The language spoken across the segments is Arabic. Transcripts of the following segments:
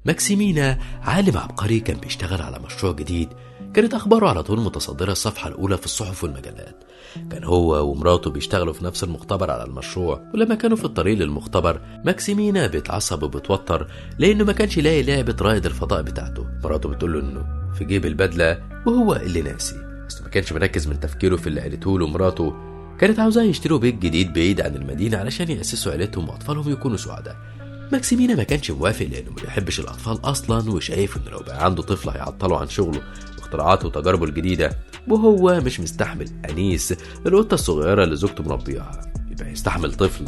ماكسيمينا عالم عبقري كان بيشتغل على مشروع جديد، كانت أخباره على طول متصدرة الصفحة الأولى في الصحف والمجلات. كان هو ومراته بيشتغلوا في نفس المختبر على المشروع، ولما كانوا في الطريق للمختبر ماكسيمينا بيتعصب وبتوتر لأنه ما كانش لاقي لعبة رائد الفضاء بتاعته. مراته بتقوله إنه في جيب البدلة وهو اللي ناسي، بس ما كانش مركز من تفكيره في اللي قالته له مراته. كانت عاوزاه يشتروا بيت جديد بعيد عن المدينة علشان يأسسوا عيلتهم وأطفالهم يكونوا سعداء. ماكسيمينا ما كانش موافق لأنه ما بيحبش الأطفال أصلا، وشايف إنه لو بقى عنده طفل هيعطله عن شغله واختراعاته وتجاربه الجديدة، وهو مش مستحمل أنيس القطة الصغيرة اللي زوجته مربيها، يبقى يستحمل طفل.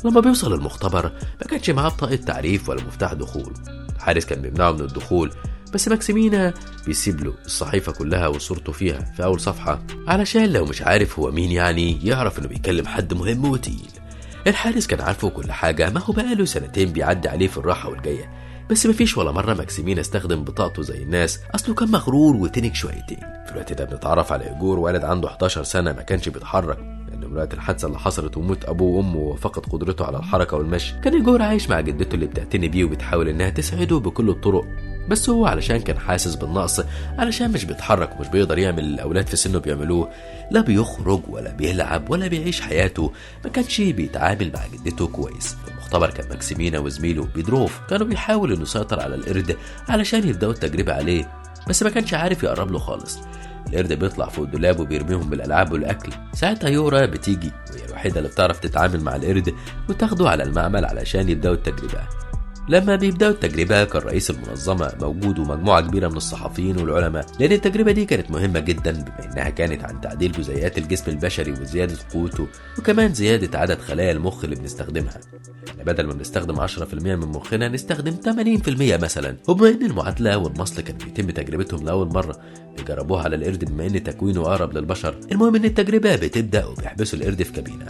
لما بيوصل المختبر ما كانش معاه بطاقة تعريف ولا مفتاح دخول، الحارس كان بيمنعه من الدخول، بس ماكسيمينا بيسيب له الصحيفة كلها وصورته فيها في أول صفحة علشان لو مش عارف هو مين يعني يعرف إنه بيكلم حد مهم وتقيل. الحارس كان عارفه كل حاجة، ما هو بقاله سنتين بيعدي عليه في الراحة والجاية، بس مفيش ولا مرة ماكسيمينا استخدم بطاقته زي الناس، أصله كان مغرور وتنك شويتين. في الوقت ده بنتعرف على إيجور، ولد عنده 11 سنة ما كانش بيتحرك، لأنه من وقت الحادثة اللي حصلت وموت أبوه وأمه وفقد قدرته على الحركة والمشي، كان إيجور عايش مع جدته اللي بتعتني بيه وبتحاول إنها تسعده بكل الطرق. بس هو علشان كان حاسس بالنقص، علشان مش بيتحرك ومش بيقدر يعمل اللي الأولاد في سنه بيعملوه، لا بيخرج ولا بيلعب ولا بيعيش حياته، ما كانش بيتعامل مع جدته كويس. في المختبر كان ماكسيمينا وزميله بيدروف كانوا بيحاولوا انه يسيطر على القرد علشان يبدأوا التجربة عليه، بس ما كانش عارف يقرب له خالص. القرد بيطلع فوق الدولاب وبيرميهم بالألعاب والأكل. ساعتها يورا بتيجي، وهي الوحيدة اللي بتعرف تتعامل مع القرد، وتاخده على المعمل علشان يبدأوا التجربة. لما بيبدأوا التجربة كان رئيس المنظمة موجود ومجموعة كبيرة من الصحفيين والعلماء، لأن التجربة دي كانت مهمة جدا بما إنها كانت عن تعديل جزيئات الجسم البشري وزيادة قوته، وكمان زيادة عدد خلايا المخ اللي بنستخدمها. بدل ما بنستخدم 10% من مخنا نستخدم 80% مثلا. وبما إن المعادلة والمصل كان بيتم تجربتهم لأول مرة بيجربوها على القرد بما إن تكوينه أقرب للبشر. المهم إن التجربة بتبدأ وبيحبسوا القرد في كابينة.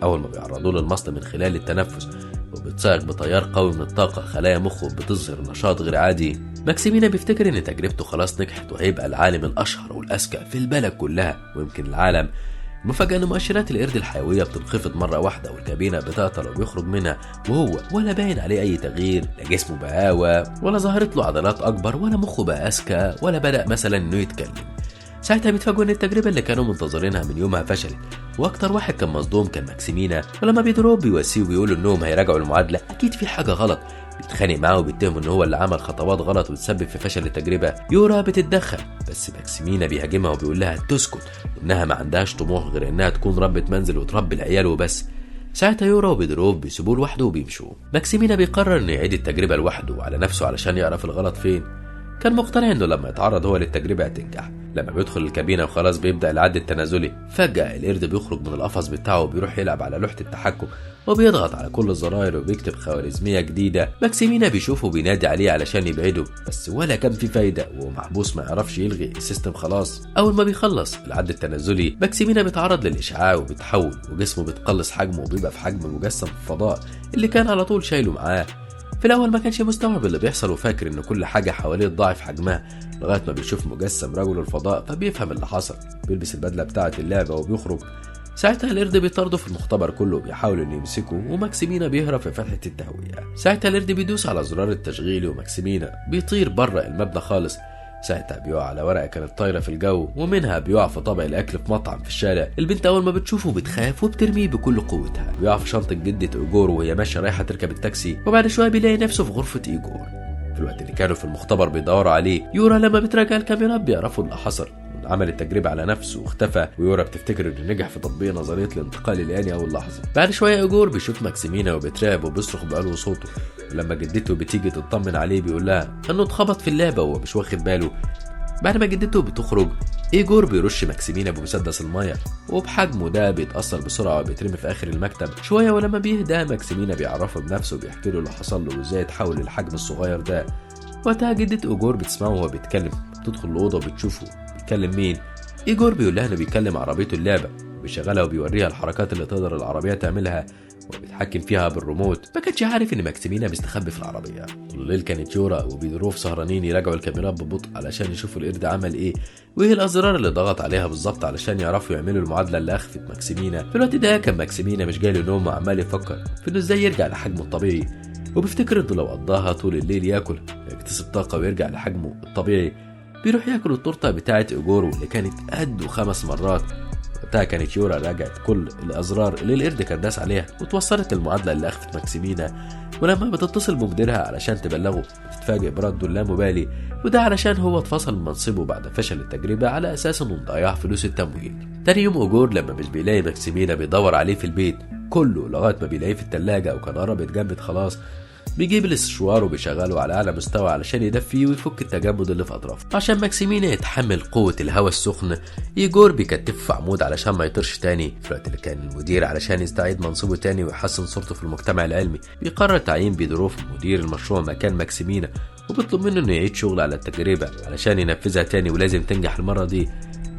أول ما بيعرضوا له المصل من خلال التنفس وبتصاغ بتيار قوي من الطاقة، خلايا مخه بتظهر نشاط غير عادي. ماكسيمينا بيفتكر ان تجربته خلاص نجحت وهيبقى العالم الاشهر والاذكى في البلد كلها ويمكن العالم. المفاجأة ان مؤشرات القرد الحيوية بتنخفض مرة واحدة، والكابينة بتعطل وبيخرج منها وهو ولا باين عليه اي تغيير، لا جسمه بقى قوى ولا ظهرت له عضلات اكبر ولا مخه بقى اذكى ولا بدأ مثلا انه يتكلم. ساعتها بيتفاجئوا ان التجربة اللي كانوا منتظرينها من يومها فشلت، واكتر واحد كان مصدوم كان ماكسيمينا. ولما بيدروب بيواسيه وبيقولوا انهم هيراجعوا المعادلة اكيد في حاجة غلط، بيتخانق معاه وبيتهم ان هو اللي عمل خطوات غلط وتسبب في فشل التجربة. يورا بتتدخل، بس ماكسيمينا بيهاجمها وبيقول لها تسكت وانها ما عندهاش طموح غير انها تكون ربة منزل وتربي العيال وبس. ساعتها يورا وبيدروف بيسيبوه لوحده وبيمشوا. ماكسيمينا بيقرر انه يعيد التجربة لوحده وعلى نفسه علشان يعرف الغلط فين. كان مقتنع انه لما يتعرض هو للتجربة هتنجح. لما بيدخل الكابينة وخلاص بيبدأ العد التنازلي، فجأة القرد بيخرج من القفص بتاعه وبيروح يلعب على لوحة التحكم وبيضغط على كل الزراير وبيكتب خوارزمية جديدة. ماكسيمينا بيشوفه وبينادي عليه علشان يبعده، بس ولا كان في فايدة وهو محبوس ما يعرفش يلغي السيستم خلاص. أول ما بيخلص العد التنازلي ماكسيمينا بيتعرض للإشعاع وبيتحول وجسمه بيتقلص حجمه وبيبقى في حجم مجسم في الفضاء اللي كان على طول شايله معاه. في الأول ما كانش مستوعب اللي بيحصل وفاكر إن كل حاجة حواليه تضاعف حجمها، لغاية ما بيشوف مجسم رجل الفضاء فبيفهم اللي حصل. بيلبس البدلة بتاعة اللعبة وبيخرج. ساعتها القرد بيطارده في المختبر كله وبيحاول إنه يمسكه، وماكسيمينا بيهرب في فتحة التهوية. ساعتها القرد بيدوس على زرار التشغيل وماكسيمينا بيطير بره المبنى خالص. ساعتها بيقع على ورقة كانت طايرة في الجو، ومنها بيقع في طبق الأكل في مطعم في الشارع. البنت أول ما بتشوفه بتخاف وبترميه بكل قوتها. بيقع في شنطة جدة إيجور وهي ماشية رايحة تركب التاكسي، وبعد شوية بيلاقي نفسه في غرفة إيجور. في الوقت اللي كانوا في المختبر بيدوروا عليه، يورا لما بتراجع الكاميرات بيعرفوا اللي حصل. عمل التجربة على نفسه واختفى، ويورا بتفتكر انه نجح في تطبيق نظرية الانتقال الآني أول لحظة. بعد شوية إيجور بيشوف ماكسيمينا وبيترعب وبيصرخ بقلبه صوته. ولما جدته بتيجي تطمن عليه بيقول لها انه اتخبط في اللعبة وهو مش واخد باله. بعد ما جدته بتخرج إيجور بيرش ماكسيمينا بمسدس المية، وبحجمه ده بيتأثر بسرعة وبيترمي في آخر المكتب شوية. ولما بيهدى ماكسيمينا بيعرفه بنفسه وبيحكي له اللي حصل له وازاي اتحول للحجم الصغير ده. وقتها جدة إيجور بتسمعه وهو بيتكلم، بتدخل الأوضة وبتشوفه بيتكلم مين. إيجور بيقول لها إنه بيتكلم عربيته اللعبة، بيشغلها وبيوريها الحركات اللي تقدر العربية تعملها وبيتحكم فيها بالريموت. ما كانش عارف ان ماكسيمينا بيستخبي في العربيه. طول الليل كانت يورا وبيدروف سهرانين يراجعوا الكاميرات ببطء علشان يشوفوا القرد عمل ايه وايه الازرار اللي ضغط عليها بالظبط علشان يعرفوا يعملوا المعادله اللي اخفت ماكسيمينا. في الوقت ده كان ماكسيمينا مش جاي له نوم وعمال يفكر في انه ازاي يرجع لحجمه الطبيعي. وبيفتكر انه لو قضاها طول الليل ياكل يكتسب طاقة ويرجع لحجمه الطبيعي. بيروح ياكل التورتة بتاعة إيجورو اللي كانت قده 5 مرات. وقتها كانت يورا راجعت كل الأزرار اللي القرد كان داس عليها، وتوصلت المعادلة اللي أخفت ماكسيمينا. ولما بتتصل بمديرها علشان تبلغه بتتفاجئ برده اللامبالي، وده علشان هو اتفصل من منصبه بعد فشل التجربة على أساس انه مضيع فلوس التمويل. تاني يوم إيجور لما مش بيلاقي ماكسيمينا بيدور عليه في البيت كله لغاية ما بيلاقيه في التلاجة وكان قرب يتجمد خلاص. بيجيب الاستشوار وبيشغله على اعلى مستوى علشان يدفيه ويفك التجمد اللي في اطرافه. عشان ماكسيمينا يتحمل قوه الهواء السخن، ايجور بيكتفه في عمود علشان ما يطيرش تاني. في الوقت اللي كان المدير علشان يستعيد منصبه تاني ويحسن صورته في المجتمع العلمي، بيقرر تعيين بيدروف مدير المشروع مكان ماكسيمينا، وبيطلب منه انه يعيد شغل على التجربه علشان ينفذها تاني ولازم تنجح المره دي.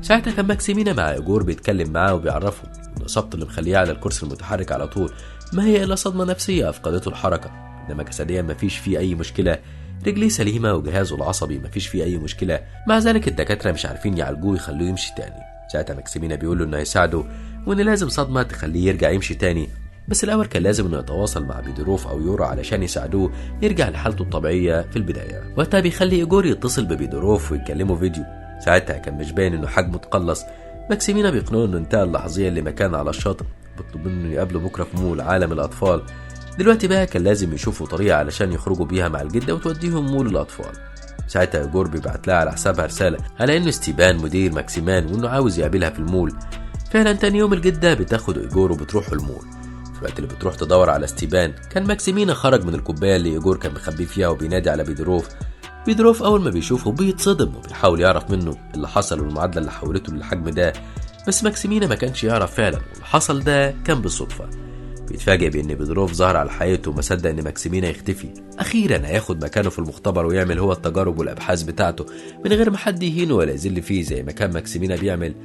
ساعتها كان ماكسيمينا مع ايجور بيتكلم معاه وبيعرفه ان اصابته اللي مخليه على الكرسي المتحرك على طول ما هي الا صدمه نفسيه افقدته الحركه، انما جسديا مفيش فيه اي مشكله. رجليه سليمه وجهازه العصبي مفيش فيه اي مشكله، مع ذلك الدكاتره مش عارفين يعالجوه يخلوه يمشي تاني. ساعتها ماكسيمينا بيقول له انه هيساعده وان لازم صدمه تخليه يرجع يمشي تاني، بس الاول كان لازم انه يتواصل مع بيدروف او يورا علشان يساعدوه يرجع لحالته الطبيعيه في البدايه. وقتها بيخلي ايجور يتصل ببيدروف ويتكلموا فيديو. ساعتها كان مش باين انه حجمه اتقلص. ماكسيمينا بيقنعه انه انتهى اللحظيه اللي مكان على الشاطئ، بيطلب منه انه يقابله بكره في مول عالم الاطفال. دلوقتي بقى كان لازم يشوفوا طريقة علشان يخرجوا بيها مع الجدة وتوديهم مول الأطفال. ساعتها إيجور بيبعت لها على حسابها رسالة على إنه ستيبان مدير ماكسيمان وإنه عاوز يقابلها في المول. فعلا تاني يوم الجدة بتاخد إيجور وبتروحوا المول. في الوقت اللي بتروح تدور على ستيبان كان ماكسيمينا خرج من الكوباية اللي إيجور كان مخبي فيها وبينادي على بيدروف. بيدروف أول ما بيشوفه بيتصدم وبيحاول يعرف منه اللي حصل والمعادلة اللي حولته للحجم ده، بس ماكسيمينا ما كانش يعرف فعلا واللي حصل ده كان بالصدفة. بيتفاجئ بان بيدروف ظهر على حقيقته وما صدق ان ماكسيمينا يختفي. اخيرا هياخد مكانه في المختبر ويعمل هو التجارب والابحاث بتاعته من غير ما حد يهينه ولا يذل فيه زي ما كان ماكسيمينا بيعمل.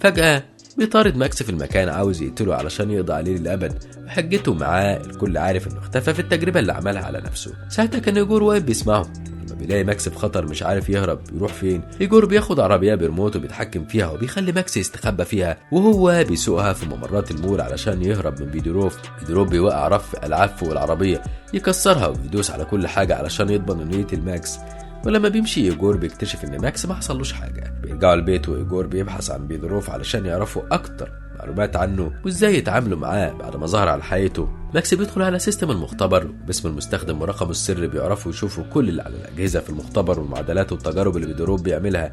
فجأة بيطارد ماكس في المكان عاوز يقتله علشان يقضي عليه للابد، وحجته معاه الكل عارف انه اختفى في التجربه اللي عملها على نفسه. ساعتها كان ايجور واقف بيسمعه. لما بيلاقي ماكس في خطر مش عارف يهرب يروح فين، ايجور بياخد عربيه بريموت وبيتحكم فيها وبيخلي ماكس يستخبى فيها وهو بيسوقها في ممرات المول علشان يهرب من بيدروف. بيدروف بيوقع رف العاب فوق العربيه يكسرها ويدوس على كل حاجه علشان يضمن انه يقتل ماكس. ولما بيمشي ايجور بيكتشف ان ماكس ما حصلوش حاجه. بيرجعوا البيت وايجور بيبحث عن بيدروف علشان يعرفوا اكتر معلومات عنه وازاي يتعاملوا معاه بعد ما ظهر على حقيقته. ماكس بيدخل على سيستم المختبر باسم المستخدم ورقمه السري، بيعرفوا يشوفوا كل اللي على الاجهزه في المختبر والمعادلات والتجارب اللي بيدروف بيعملها.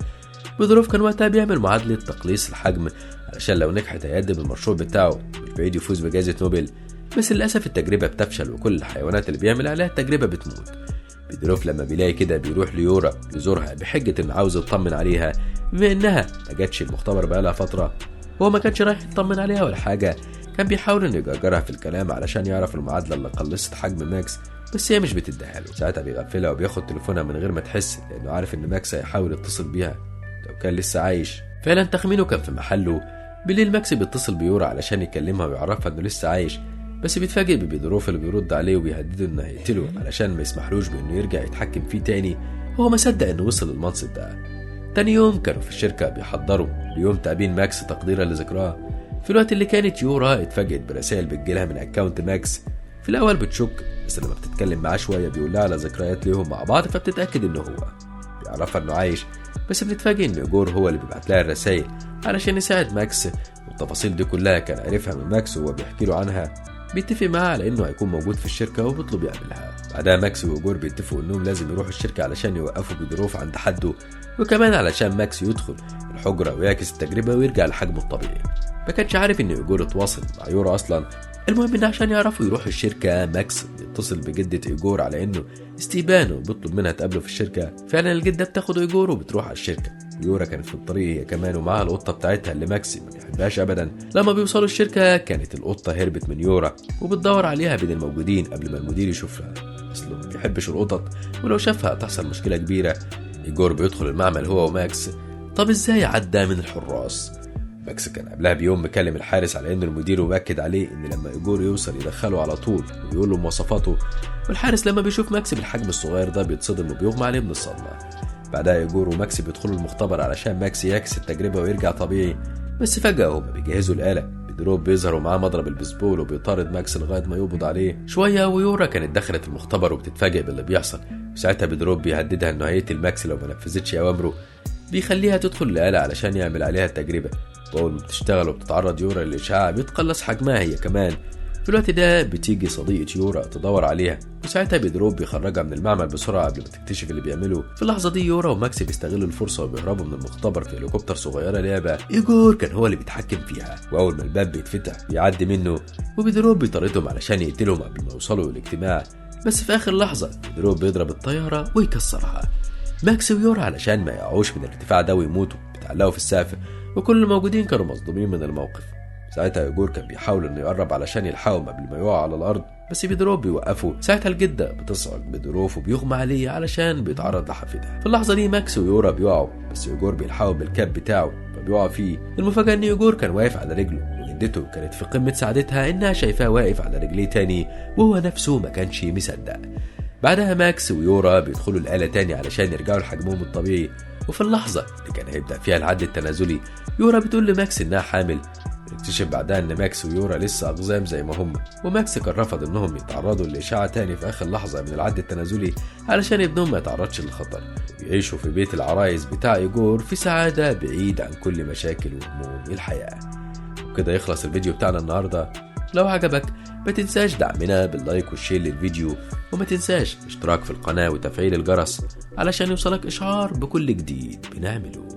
بيدروف كان وقتها بيعمل معادله تقليص الحجم علشان لو نجحت هيقدم المشروع بتاعه والبعيد يفوز بجائزه نوبل، بس للاسف التجربه بتفشل وكل الحيوانات اللي بيعمل عليها التجربه بتموت. بيدروف لما بيلاقي كده بيروح ليورا يزورها بحجة انه عاوز يطمن عليها بما انها ما جاتش المختبر بقالها فترة. هو ما كانش رايح يطمن عليها ولا حاجة، كان بيحاول انه يجرجرها في الكلام علشان يعرف المعادلة اللي قلصت حجم ماكس، بس هي مش بتديها له. ساعتها بيغفلها وبياخد تليفونها من غير ما تحس لانه عارف ان ماكس هيحاول يتصل بيها لو كان لسه عايش. فعلا تخمينه كان في محله. بالليل ماكس بيتصل بيورا علشان يكلمها ويعرفها انه لسه عايش، بس بيتفاجئ ببيدروف اللي بيرد عليه وبيهدده انه هيقتله علشان ما يسمحلوش بانه يرجع يتحكم فيه تاني. هو ما صدق انه وصل للمنصب ده. تاني يوم كانوا في الشركه بيحضروا ليوم تقابين ماكس تقديرا لذكراه. في الوقت اللي كانت يورا اتفاجئت برسائل بتجيلها من اكاونت ماكس. في الاول بتشك، بس لما بتتكلم معاه شويه بيقول لها على ذكريات ليهم مع بعض، فبتتاكد انه هو بيعرفها انه عايش. بس بتتفاجئ ان ايجور هو اللي بيبعت لها الرسائل علشان يساعد ماكس، والتفاصيل دي كلها كان عارفها من ماكس وهو بيحكي له عنها. بيتفق معاه على انه هيكون موجود في الشركه وبيطلب يقابلها. بعدها ماكس وايجور بيتفقوا انهم لازم يروحوا الشركه علشان يوقفوا بيدروف عند حده، وكمان علشان ماكس يدخل الحجره ويعكس التجربه ويرجع لحجمه الطبيعي. ما كانش عارف ان ايجور اتواصل مع يورا اصلا. المهم ان عشان يعرفوا يروحوا الشركه ماكس بيتصل بجده ايجور على انه ستيبان وبيطلب منها تقابله في الشركه. فعلا الجده بتاخد ايجور وبتروح على الشركه. يورا كانت في الطريق هي كمان ومعها القطه بتاعتها اللي ماكس ما بيحبهاش ابدا. لما بيوصلوا الشركه كانت القطه هربت من يورا وبتدور عليها بين الموجودين قبل ما المدير يشوفها، اصله ما بيحبش القطط ولو شافها هتحصل مشكله كبيره. ايجور بيدخل المعمل هو وماكس. طب ازاي عدى من الحراس؟ ماكس كان قبلها بيوم مكلم الحارس على ان المدير مؤكد عليه ان لما ايجور يوصل يدخله على طول ويقول له مواصفاته. والحارس لما بيشوف ماكس بالحجم الصغير ده بيتصدم وبيغمى عليه من الصدمه. بعدها ايجور وماكس بيدخلوا المختبر علشان ماكس يعكس التجربه ويرجع طبيعي. بس فجاه هما بيجهزوا الآلة بيدروب بيظهر ومعاه مضرب البيسبول وبيطارد ماكس لغايه ما يقبض عليه شويه. ويورا كانت دخلت المختبر وبتتفاجئ باللي بيحصل، وساعتها بيدروب بيهددها انه هيقتل ماكس لو ما نفذتش اوامره. بيخليها تدخل الآلة علشان يعمل عليها التجربه، واول ما بتشتغل وبتتعرض يورا للاشعاع بيتقلص حجمها هي كمان. في الوقت ده بتيجي صديقة يورا تدور عليها، وساعتها بيدروب بيخرجها من المعمل بسرعة قبل ما تكتشف اللي بيعمله. في اللحظة دي يورا وماكس بيستغلوا الفرصة وبيهربوا من المختبر في هليكوبتر صغيرة لعبة إيجور كان هو اللي بيتحكم فيها. وأول ما الباب بيتفتح بيعدي منه، وبيدروب بيطاردهم علشان يقتلهم قبل ما يوصلوا للاجتماع. بس في آخر لحظة بيدروب بيضرب الطيارة ويكسرها. ماكس ويورا علشان ما يقعوش من الارتفاع ده ويموتوا بيتعلقوا في السقف، وكل الموجودين كانوا مصدومين من الموقف. ساعتها إيجور كان بيحاول انه يقرب علشان يلحقهم قبل ما يقع على الارض، بس بيدروب بيوقفه. ساعتها الجدة بتصعق بيدروب وبيغمى عليه علشان بيتعرض لحفيدها. في اللحظة دي ماكس ويورا بيقعوا، بس إيجور بيلحقوا بالكاب بتاعه فبيقع فيه. المفاجأة ان إيجور كان واقف على رجله، وجدته كانت في قمة سعادتها انها شايفاه واقف على رجليه تاني، وهو نفسه ما كانش مصدق. بعدها ماكس ويورا بيدخلوا الآلة تاني علشان يرجعوا لحجمهم الطبيعي. وفي اللحظة اللي كان هيبدأ فيها العد التنازلي يورا بتقول لماكس انها حامل. اكتشف بعدها ان ماكس ويورا لسه اقزام زي ما هم، وماكس كان رفض انهم يتعرضوا لاشعاع تاني في اخر لحظه من العد التنازلي علشان ابنهم ما يتعرضش للخطر، ويعيشوا في بيت العرايس بتاع إيجور في سعاده بعيد عن كل مشاكل وهموم الحياه. وكده يخلص الفيديو بتاعنا النهارده. لو عجبك ما تنساش دعمنا باللايك والشير للفيديو، وما تنساش الاشتراك في القناه وتفعيل الجرس علشان يوصلك اشعار بكل جديد بنعمله.